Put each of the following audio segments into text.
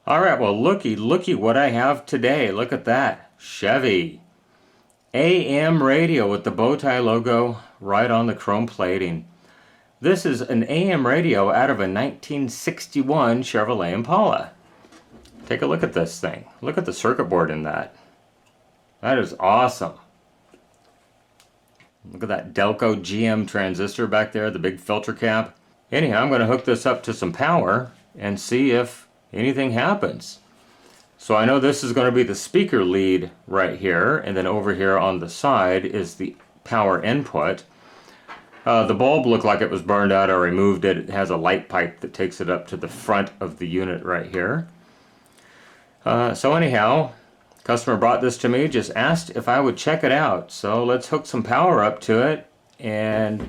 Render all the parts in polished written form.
All right, well, looky what I have today. Look at that. Chevy. AM radio with the bow tie logo right on the chrome plating. This is an AM radio out of a 1961 Chevrolet Impala. Take a look at this thing. Look at the circuit board in that. That is awesome. Look at that Delco GM transistor back there, the big filter cap. Anyhow, I'm going to hook this up to some power and see if anything happens. So I know this is going to be the speaker lead right here, and then over here on the side is the power input. The bulb looked like it was burned out. I removed it. It has a light pipe that takes it up to the front of the unit right here. So anyhow, customer brought this to me, just asked if I would check it out. So let's hook some power up to it and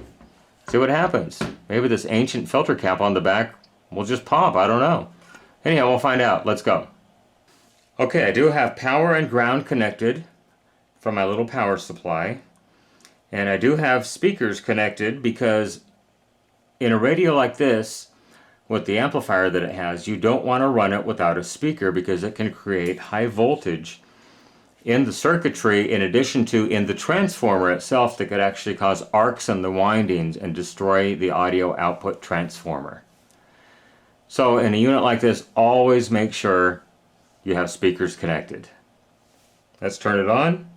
see what happens. Maybe this ancient filter cap on the back will just pop. I don't know. Anyhow, we'll find out. Let's go. Okay, I do have power and ground connected from my little power supply. And I do have speakers connected because in a radio like this, with the amplifier that it has, you don't want to run it without a speaker because it can create high voltage in the circuitry, in addition to in the transformer itself, that could actually cause arcs in the windings and destroy the audio output transformer. So in a unit like this, always make sure you have speakers connected. Let's turn it on.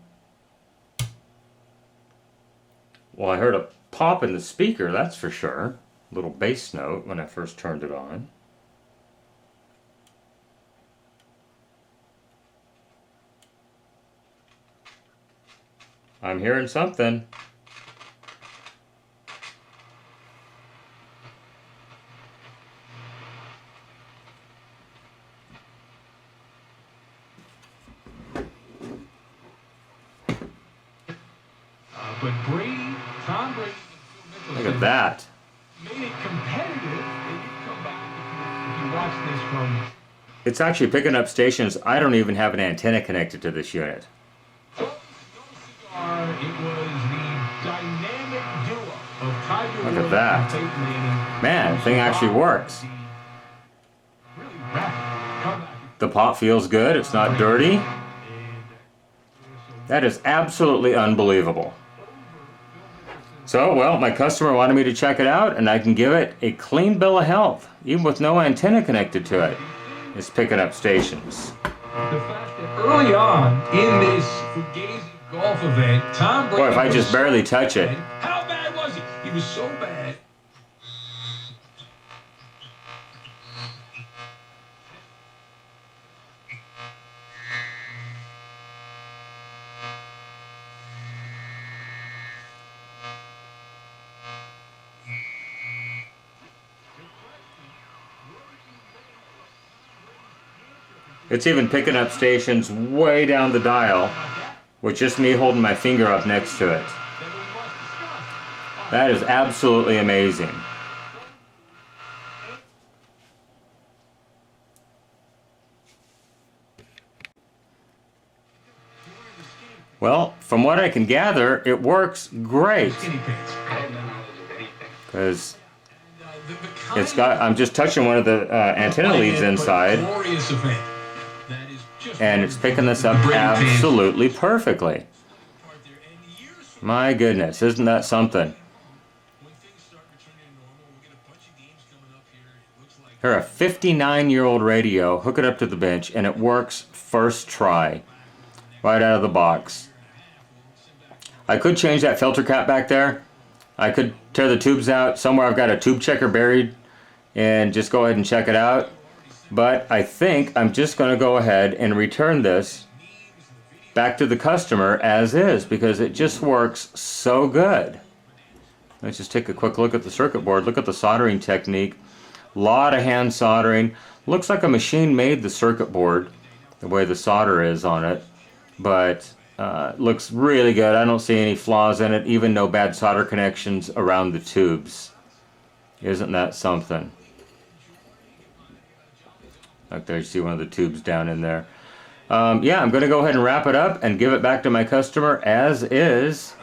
Well, I heard a pop in the speaker, that's for sure. A little bass note when I first turned it on. I'm hearing something. But Tom Brady, look at that. Made it competitive. And you come back, if you watch this from... It's actually picking up stations. I don't even have an antenna connected to this unit. It was the dynamic duo of Tiger Look at that. Man, the thing actually works. The pop feels good. It's not dirty. That is absolutely unbelievable. So, well, my customer wanted me to check it out, and I can give it a clean bill of health, even with no antenna connected to it. It's picking up stations. The fact that early on in this Fugazi golf event, Tom Brady... Boy, if I just barely touch it. How bad was he? He was so bad. It's even picking up stations way down the dial with just me holding my finger up next to it. That is absolutely amazing. Well, from what I can gather, it works great. Because it's got, I'm just touching one of the antenna leads inside. And it's picking this up absolutely perfectly. My goodness, isn't that something? Here, a 59-year-old radio, hook it up to the bench, and it works first try, right out of the box. I could change that filter cap back there. I could tear the tubes out. Somewhere I've got a tube checker buried, and just go ahead and check it out. But I think I'm just going to go ahead and return this back to the customer as is, because it just works so good. Let's just take a quick look at the circuit board. Look at the soldering technique. A lot of hand soldering. Looks like a machine made the circuit board, the way the solder is on it. But looks really good. I don't see any flaws in it. Even no bad solder connections around the tubes. Isn't that something? Like there, you see one of the tubes down in there. Yeah, I'm going to go ahead and wrap it up and give it back to my customer as is.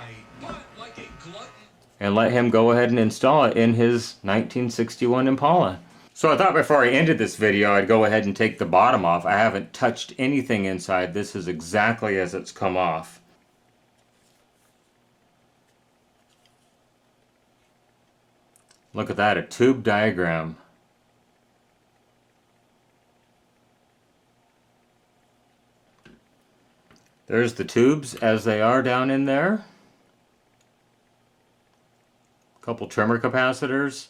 And let him go ahead and install it in his 1961 Impala. So I thought before I ended this video, I'd go ahead and take the bottom off. I haven't touched anything inside. This is exactly as it's come off. Look at that, a tube diagram. There's the tubes as they are down in there. A couple trimmer capacitors.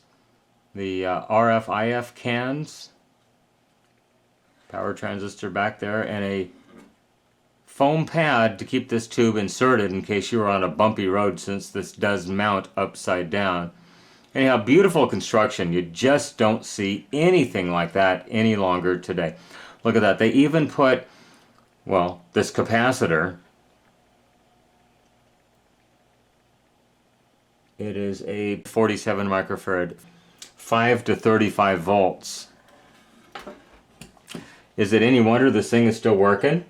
The RF-IF cans. Power transistor back there. And a foam pad to keep this tube inserted in case you were on a bumpy road, since this does mount upside down. Anyhow, beautiful construction. You just don't see anything like that any longer today. Look at that. They even put, well, this capacitor. It is a 47 microfarad, 5 to 35 volts. Is it any wonder this thing is still working?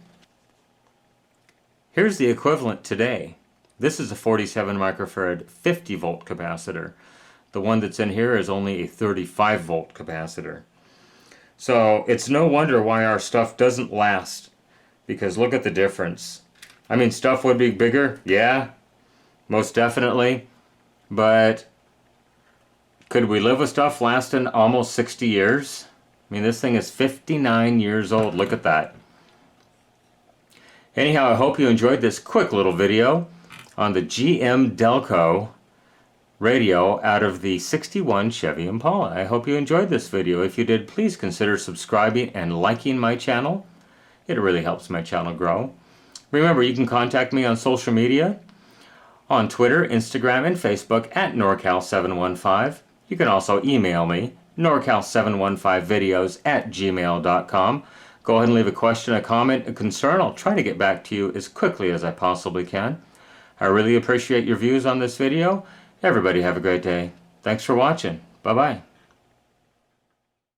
Here's the equivalent today. This is a 47 microfarad 50 volt capacitor. The one that's in here is only a 35 volt capacitor. So it's no wonder why our stuff doesn't last, because look at the difference. I mean, stuff would be bigger, yeah, most definitely, but could we live with stuff lasting almost 60 years? I mean, this thing is 59 years old. Look at that. Anyhow, I hope you enjoyed this quick little video on the GM Delco radio out of the 61 Chevy Impala. I hope you enjoyed this video. If you did, please consider subscribing and liking my channel. It really helps my channel grow. Remember, you can contact me on social media, on Twitter, Instagram, and Facebook at NorCal715. You can also email me, NorCal715videos@gmail.com. Go ahead and leave a question, a comment, a concern. I'll try to get back to you as quickly as I possibly can. I really appreciate your views on this video. Everybody have a great day. Thanks for watching. Bye-bye.